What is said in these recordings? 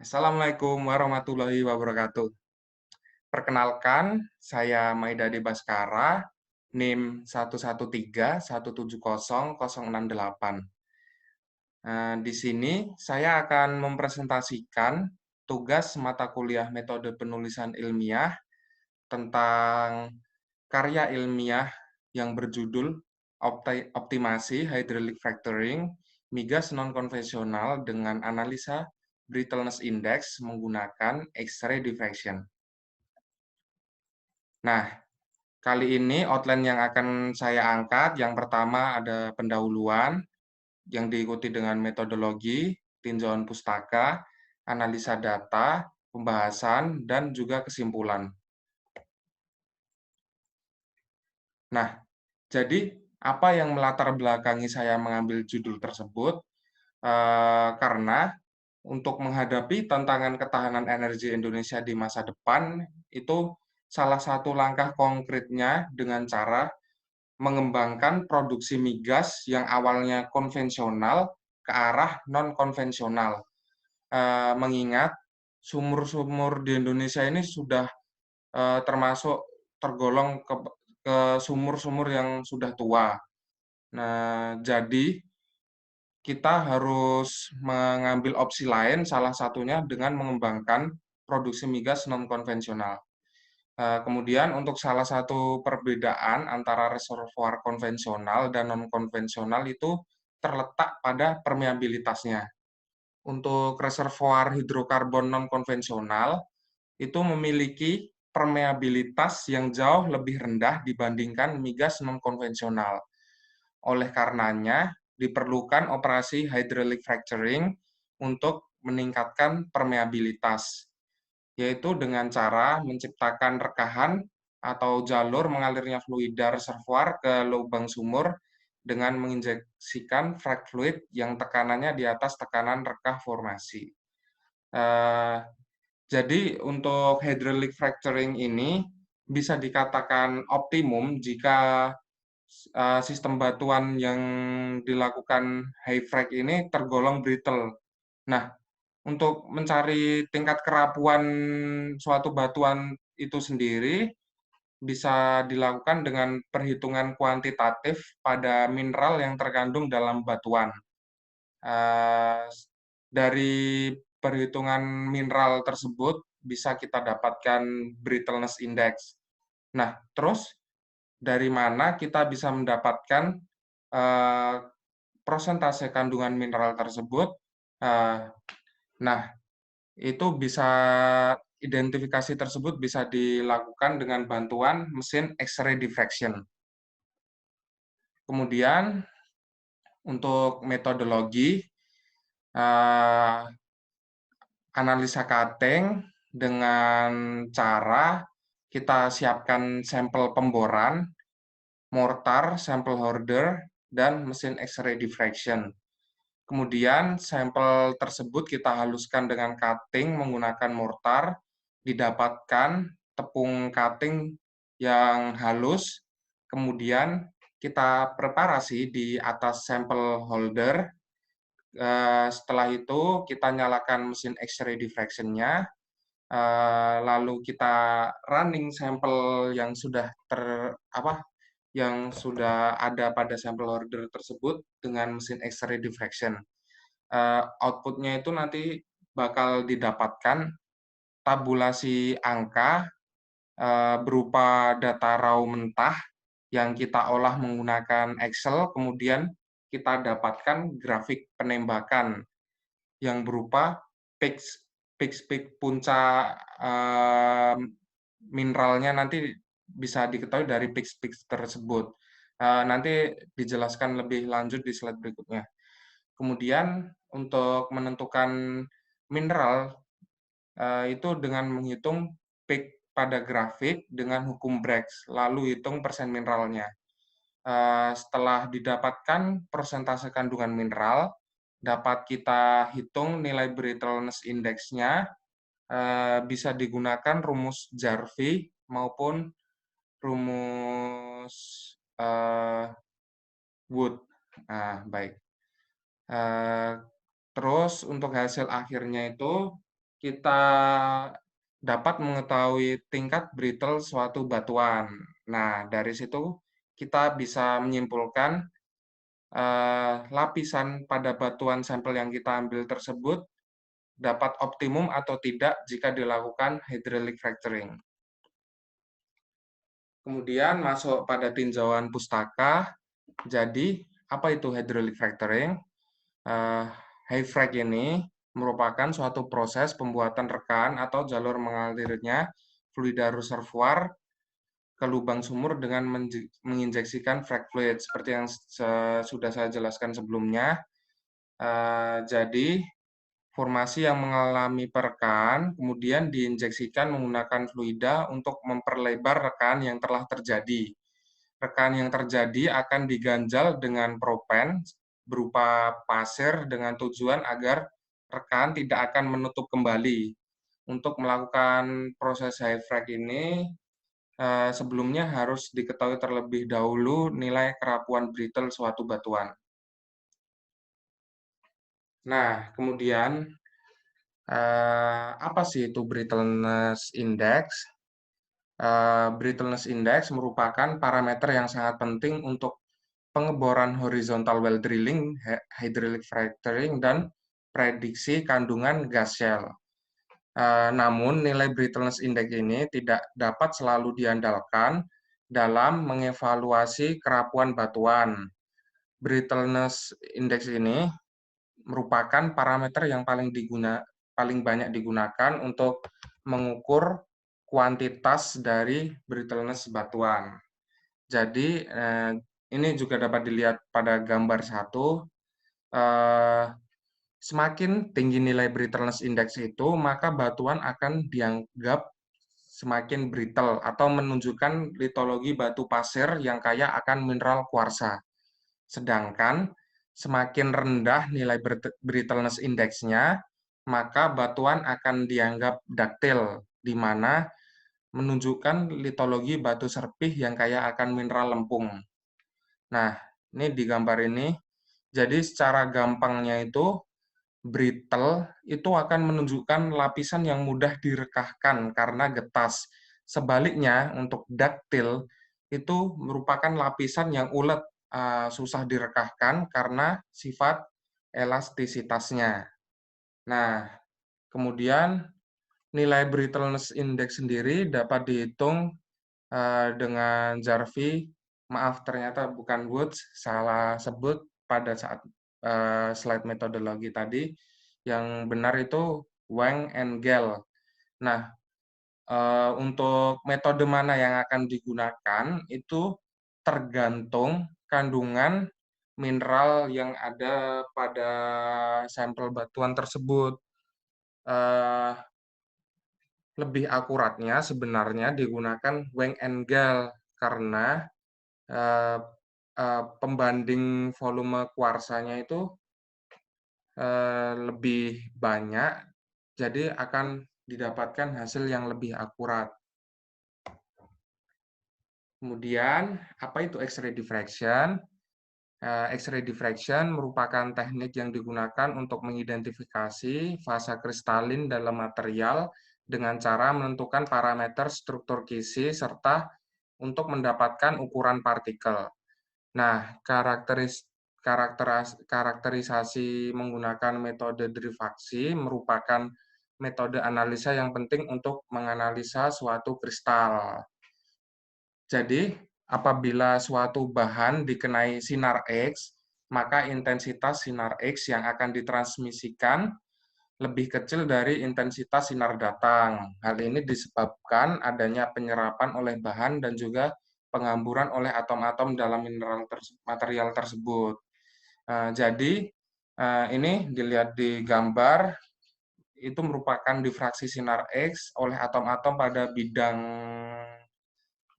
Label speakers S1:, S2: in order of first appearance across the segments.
S1: Assalamualaikum warahmatullahi wabarakatuh. Perkenalkan, saya Maidadi Baskara, NIM 113170068. Di sini saya akan mempresentasikan tugas mata kuliah metode penulisan ilmiah tentang karya ilmiah yang berjudul Optimasi Hydraulic Fracturing Migas Non-Konvensional dengan Analisa Brittleness Index menggunakan X-ray diffraction. Nah, kali ini outline yang akan saya angkat, yang pertama ada pendahuluan, yang diikuti dengan metodologi, tinjauan pustaka, analisa data, pembahasan, dan juga kesimpulan. Nah, jadi apa yang melatar belakangi saya mengambil judul tersebut? Karena untuk menghadapi tantangan ketahanan energi Indonesia di masa depan, itu salah satu langkah konkretnya dengan cara mengembangkan produksi migas yang awalnya konvensional ke arah non-konvensional. Mengingat sumur-sumur di Indonesia ini sudah termasuk tergolong ke sumur-sumur yang sudah tua. Nah, jadi kita harus mengambil opsi lain, salah satunya dengan mengembangkan produksi migas non-konvensional. Kemudian untuk salah satu perbedaan antara reservoir konvensional dan non-konvensional itu terletak pada permeabilitasnya. Untuk reservoir hidrokarbon non-konvensional itu memiliki permeabilitas yang jauh lebih rendah dibandingkan migas non-konvensional. Oleh karenanya, diperlukan operasi hydraulic fracturing untuk meningkatkan permeabilitas, yaitu dengan cara menciptakan rekahan atau jalur mengalirnya fluida reservoir ke lubang sumur dengan menginjeksikan frac fluid yang tekanannya di atas tekanan rekah formasi. Eh, jadi untuk hydraulic fracturing ini bisa dikatakan optimum jika sistem batuan yang dilakukan high frac ini tergolong brittle. Nah, untuk mencari tingkat kerapuan suatu batuan itu sendiri bisa dilakukan dengan perhitungan kuantitatif pada mineral yang terkandung dalam batuan. Eh, dari perhitungan mineral tersebut bisa kita dapatkan brittleness index. Nah, terus dari mana kita bisa mendapatkan eh, persentase kandungan mineral tersebut? Eh, nah, itu bisa identifikasi tersebut bisa dilakukan dengan bantuan mesin X-ray diffraction. Kemudian untuk metodologi eh, analisa cutting dengan cara kita siapkan sampel pemboran, mortar, sampel holder, dan mesin X-ray diffraction. Kemudian sampel tersebut kita haluskan dengan cutting menggunakan mortar, didapatkan tepung cutting yang halus, kemudian kita preparasi di atas sampel holder. Setelah itu kita nyalakan mesin X-ray diffraction-nya, lalu kita running sampel yang sudah yang sudah ada pada sampel holder tersebut dengan mesin X-ray diffraction. Outputnya itu nanti bakal didapatkan tabulasi angka berupa data raw mentah yang kita olah menggunakan Excel, kemudian kita dapatkan grafik penembakan yang berupa peak puncak mineralnya nanti bisa diketahui dari peak tersebut. Nanti dijelaskan lebih lanjut di slide berikutnya. Kemudian untuk menentukan mineral itu dengan menghitung peak pada grafik dengan hukum Bragg, lalu hitung persen mineralnya. Setelah didapatkan persentase kandungan mineral, dapat kita hitung nilai brittleness index-nya, bisa digunakan rumus Jarvie maupun rumus Wood. Baik. Terus untuk hasil akhirnya itu kita dapat mengetahui tingkat brittle suatu batuan. Nah, dari situ kita bisa menyimpulkan lapisan pada batuan sampel yang kita ambil tersebut dapat optimum atau tidak jika dilakukan hydraulic fracturing. Kemudian masuk pada tinjauan pustaka. Jadi, apa itu hydraulic fracturing? Hyfrac ini merupakan suatu proses pembuatan rekan atau jalur mengalirnya fluida reservoir ke lubang sumur dengan menginjeksikan frac fluid seperti yang sudah saya jelaskan sebelumnya. Jadi formasi yang mengalami perekaan kemudian diinjeksikan menggunakan fluida untuk memperlebar rekaan yang telah terjadi. Rekaan yang terjadi akan diganjal dengan propen berupa pasir dengan tujuan agar rekaan tidak akan menutup kembali. Untuk melakukan proses hyfrac ini, sebelumnya harus diketahui terlebih dahulu nilai kerapuan brittle suatu batuan. Nah, kemudian apa sih itu brittleness index? Brittleness index merupakan parameter yang sangat penting untuk pengeboran horizontal well drilling, hydraulic fracturing, dan prediksi kandungan gas shell. Namun, nilai brittleness index ini tidak dapat selalu diandalkan dalam mengevaluasi kerapuan batuan. Brittleness index ini merupakan parameter yang paling banyak digunakan untuk mengukur kuantitas dari brittleness batuan. Jadi, ini juga dapat dilihat pada gambar 1. Semakin tinggi nilai brittleness index itu, maka batuan akan dianggap semakin brittle atau menunjukkan litologi batu pasir yang kaya akan mineral kuarsa. Sedangkan semakin rendah nilai brittleness index-nya, maka batuan akan dianggap ductile, di mana menunjukkan litologi batu serpih yang kaya akan mineral lempung. Nah, ini di gambar ini, jadi secara gampangnya itu, brittle itu akan menunjukkan lapisan yang mudah direkahkan karena getas. Sebaliknya, untuk ductile itu merupakan lapisan yang ulet, susah direkahkan karena sifat elastisitasnya. Nah, kemudian nilai brittleness index sendiri dapat dihitung dengan Jarvie. Maaf, ternyata bukan Woods, salah sebut pada saat slide metodologi tadi. Yang benar itu Wang and Gell. Nah, untuk metode mana yang akan digunakan itu tergantung kandungan mineral yang ada pada sampel batuan tersebut. Lebih akuratnya sebenarnya digunakan Wang and Gell karena pembanding volume kuarsanya itu lebih banyak, jadi akan didapatkan hasil yang lebih akurat. Kemudian, apa itu X-ray diffraction? X-ray diffraction merupakan teknik yang digunakan untuk mengidentifikasi fasa kristalin dalam material dengan cara menentukan parameter struktur kisi serta untuk mendapatkan ukuran partikel. Nah, karakterisasi menggunakan metode diffraksi merupakan metode analisa yang penting untuk menganalisa suatu kristal. Jadi, apabila suatu bahan dikenai sinar X, maka intensitas sinar X yang akan ditransmisikan lebih kecil dari intensitas sinar datang. Hal ini disebabkan adanya penyerapan oleh bahan dan juga penghamburan oleh atom-atom dalam material tersebut. Jadi, ini dilihat di gambar, itu merupakan difraksi sinar X oleh atom-atom pada bidang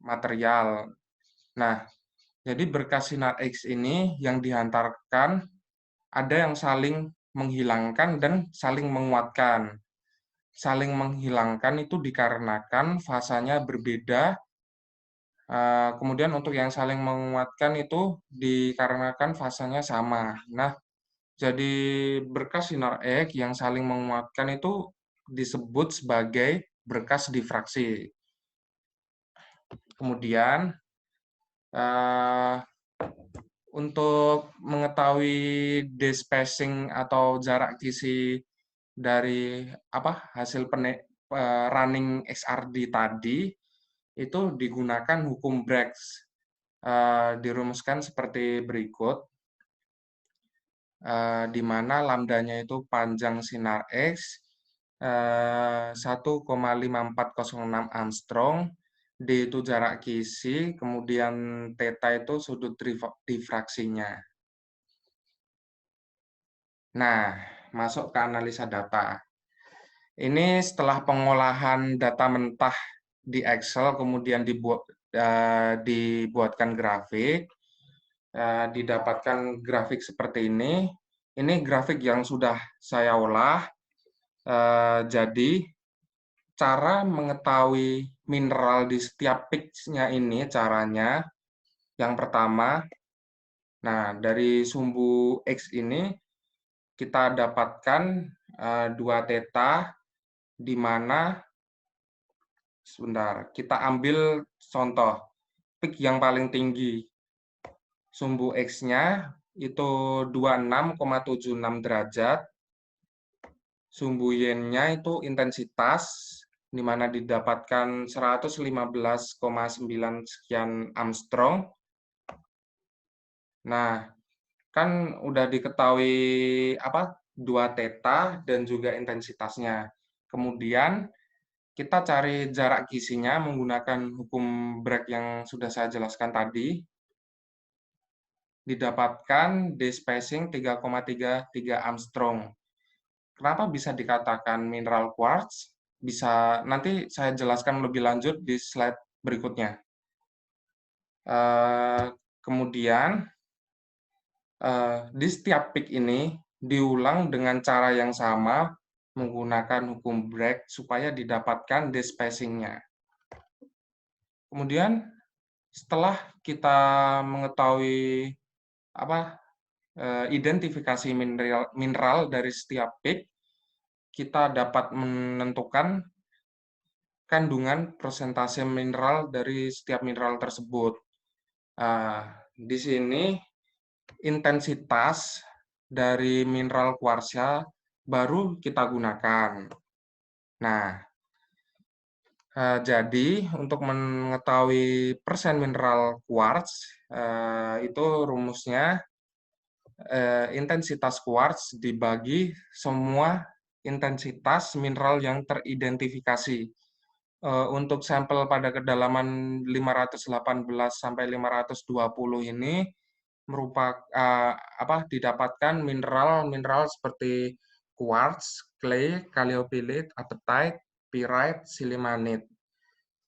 S1: material. Nah, jadi berkas sinar X ini yang dihantarkan ada yang saling menghilangkan dan saling menguatkan. Saling menghilangkan itu dikarenakan fasanya berbeda. Kemudian untuk yang saling menguatkan itu dikarenakan fasanya sama. Nah, jadi berkas sinar X yang saling menguatkan itu disebut sebagai berkas difraksi. Kemudian untuk mengetahui despacing atau jarak kisi dari hasil running XRD tadi, itu digunakan hukum Braggs. Dirumuskan seperti berikut, di mana lambdanya itu panjang sinar X 1,5406 Armstrong, D itu jarak kisi, kemudian theta itu sudut difraksinya. Nah, masuk ke analisa data. Ini setelah pengolahan data mentah di Excel, kemudian dibuatkan grafik, didapatkan grafik seperti ini. Ini grafik yang sudah saya olah. Jadi, cara mengetahui mineral di setiap peaks-nya ini caranya, yang pertama, nah dari sumbu X ini kita dapatkan 2 theta, di mana, sebentar, kita ambil contoh, peak yang paling tinggi, sumbu X-nya itu 26,76 derajat, sumbu Y-nya itu intensitas, di mana didapatkan 115,9 sekian Armstrong. Nah, kan udah diketahui 2 theta dan juga intensitasnya. Kemudian kita cari jarak kisinya menggunakan hukum Bragg yang sudah saya jelaskan tadi. Didapatkan despacing 3,33 Armstrong. Kenapa bisa dikatakan mineral quartz? Bisa nanti saya jelaskan lebih lanjut di slide berikutnya. Kemudian di setiap peak ini diulang dengan cara yang sama menggunakan hukum Bragg supaya didapatkan despacing-nya. Kemudian setelah kita mengetahui identifikasi mineral dari setiap peak, kita dapat menentukan kandungan persentase mineral dari setiap mineral tersebut. Di sini intensitas dari mineral kuarsa baru kita gunakan. Nah, jadi untuk mengetahui persen mineral quartz, itu rumusnya intensitas quartz dibagi semua intensitas mineral yang teridentifikasi. Untuk sampel pada kedalaman 518 sampai 520 ini didapatkan mineral seperti quartz, clay, kaliophyllite, apatite, pyrite, silimanite.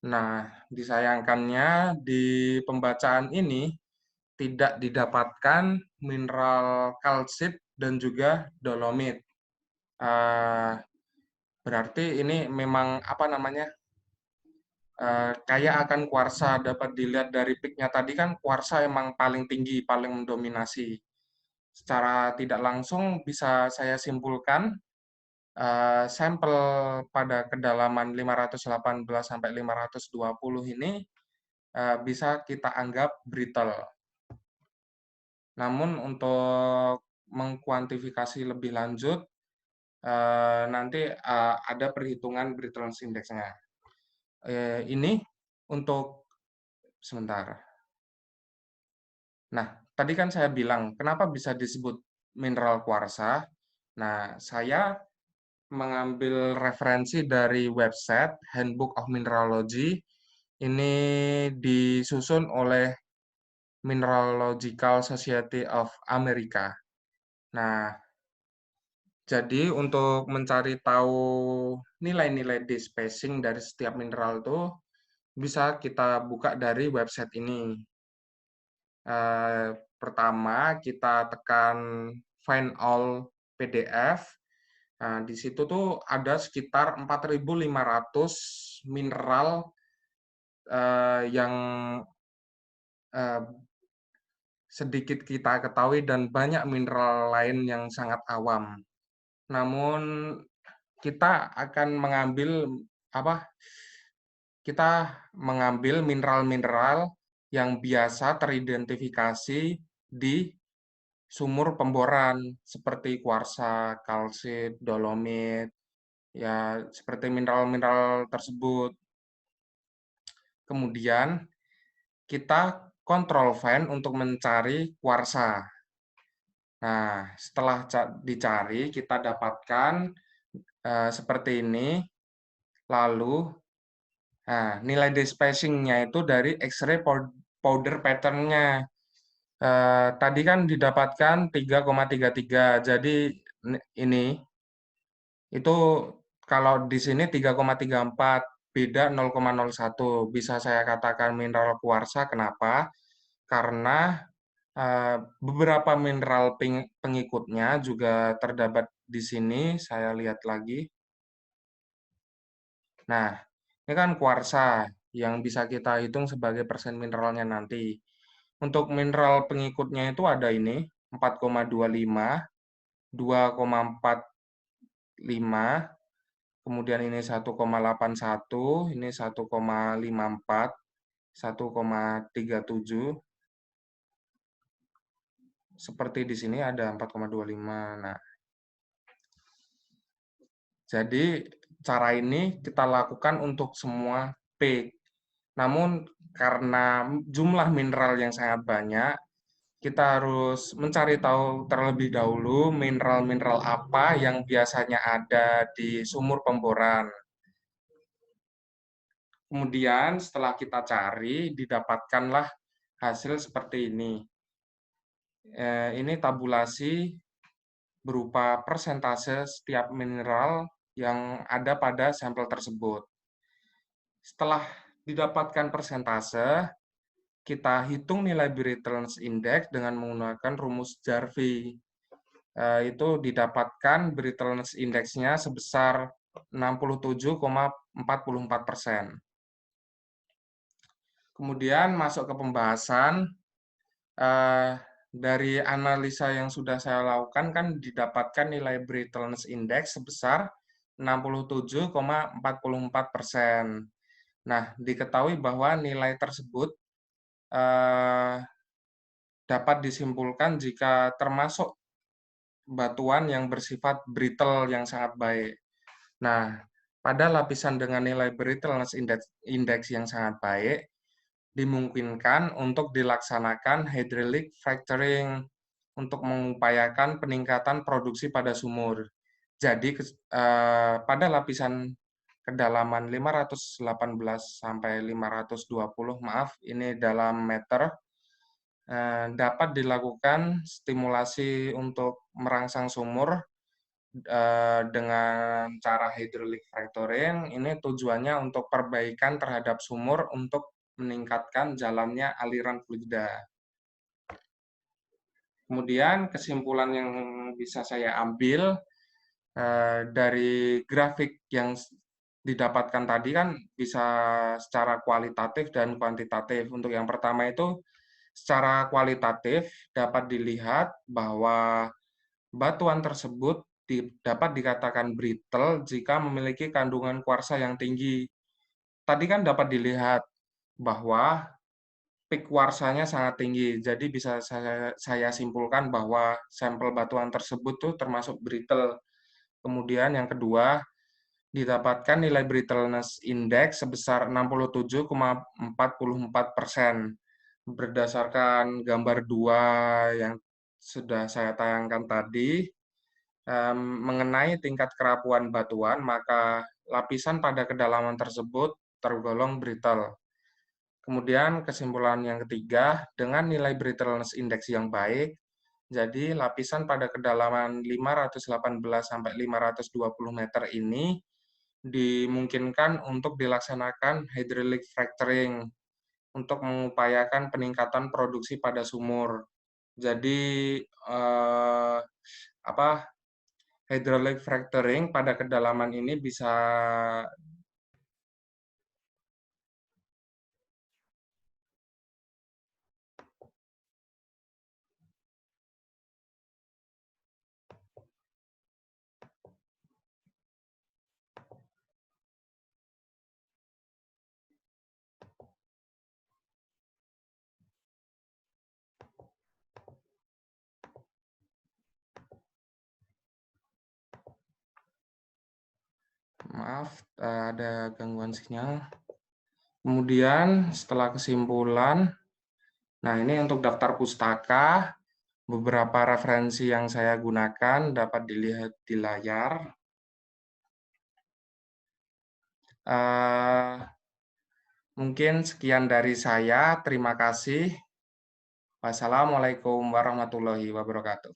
S1: Nah, disayangkannya di pembacaan ini tidak didapatkan mineral kalsit dan juga dolomit. Berarti ini memang kaya akan kuarsa. Dapat dilihat dari peak-nya tadi kan kuarsa emang paling tinggi, paling mendominasi. Secara tidak langsung bisa saya simpulkan sampel pada kedalaman 518 sampai 520 ini bisa kita anggap brittle. Namun untuk mengkuantifikasi lebih lanjut nanti ada perhitungan brittleness index-nya. Ini untuk sebentar. Nah, tadi kan saya bilang kenapa bisa disebut mineral kuarsa. Nah, saya mengambil referensi dari website Handbook of Mineralogy. Ini disusun oleh Mineralogical Society of America. Nah, jadi untuk mencari tahu nilai-nilai despacing dari setiap mineral itu bisa kita buka dari website ini. Pertama kita tekan find all PDF. Nah, di situ tuh ada sekitar 4.500 mineral yang sedikit kita ketahui dan banyak mineral lain yang sangat awam. Namun kita akan mengambil mineral-mineral yang biasa teridentifikasi di sumur pemboran seperti kuarsa, kalsit, dolomit, ya seperti mineral-mineral tersebut. Kemudian kita kontrol fan untuk mencari kuarsa. Nah, setelah dicari, kita dapatkan seperti ini. Lalu, nah, nilai despacing-nya itu dari X-ray powder pattern-nya. Tadi kan didapatkan 3,33. Jadi ini itu kalau di sini 3,34, beda 0,01. Bisa saya katakan mineral kuarsa. Kenapa? Karena beberapa mineral pengikutnya juga terdapat di sini. Saya lihat lagi. Nah, ini kan kuarsa yang bisa kita hitung sebagai persen mineralnya nanti. Untuk mineral pengikutnya itu ada ini 4,25, 2,45, kemudian ini 1,81, ini 1,54, 1,37. Seperti di sini ada 4,25. Nah, jadi cara ini kita lakukan untuk semua peak. Namun karena jumlah mineral yang sangat banyak, kita harus mencari tahu terlebih dahulu mineral-mineral apa yang biasanya ada di sumur pemboran. Kemudian setelah kita cari, didapatkanlah hasil seperti ini. Ini tabulasi berupa persentase setiap mineral yang ada pada sampel tersebut. Setelah didapatkan persentase, kita hitung nilai brittleness index dengan menggunakan rumus Jarvie. Itu didapatkan brittleness index-nya sebesar 67,44%. Kemudian masuk ke pembahasan, dari analisa yang sudah saya lakukan kan didapatkan nilai brittleness index sebesar 67,44%. Nah, diketahui bahwa nilai tersebut dapat disimpulkan jika termasuk batuan yang bersifat brittle yang sangat baik. Nah, pada lapisan dengan nilai brittleness index yang sangat baik, dimungkinkan untuk dilaksanakan hydraulic fracturing untuk mengupayakan peningkatan produksi pada sumur. Jadi, pada lapisan kedalaman 518 sampai 520, maaf, ini dalam meter, dapat dilakukan stimulasi untuk merangsang sumur dengan cara hydraulic fracturing. Ini tujuannya untuk perbaikan terhadap sumur untuk meningkatkan jalannya aliran fluida. Kemudian kesimpulan yang bisa saya ambil dari grafik yang didapatkan tadi kan bisa secara kualitatif dan kuantitatif. Untuk yang pertama itu secara kualitatif dapat dilihat bahwa batuan tersebut dapat dikatakan brittle jika memiliki kandungan kuarsa yang tinggi. Tadi kan dapat dilihat bahwa peak kuarsanya sangat tinggi, jadi bisa saya simpulkan bahwa sampel batuan tersebut tuh termasuk brittle. Kemudian yang kedua, didapatkan nilai brittleness index sebesar 67,44%. Berdasarkan gambar 2 yang sudah saya tayangkan tadi, mengenai tingkat kerapuan batuan, maka lapisan pada kedalaman tersebut tergolong brittle. Kemudian kesimpulan yang ketiga, dengan nilai brittleness index yang baik, jadi lapisan pada kedalaman 518 sampai 520 meter ini dimungkinkan untuk dilaksanakan hydraulic fracturing untuk mengupayakan peningkatan produksi pada sumur. Jadi hydraulic fracturing pada kedalaman ini bisa Maaf, ada gangguan sinyal. Kemudian setelah kesimpulan, nah ini untuk daftar pustaka, beberapa referensi yang saya gunakan dapat dilihat di layar. Mungkin sekian dari saya. Terima kasih. Wassalamualaikum warahmatullahi wabarakatuh.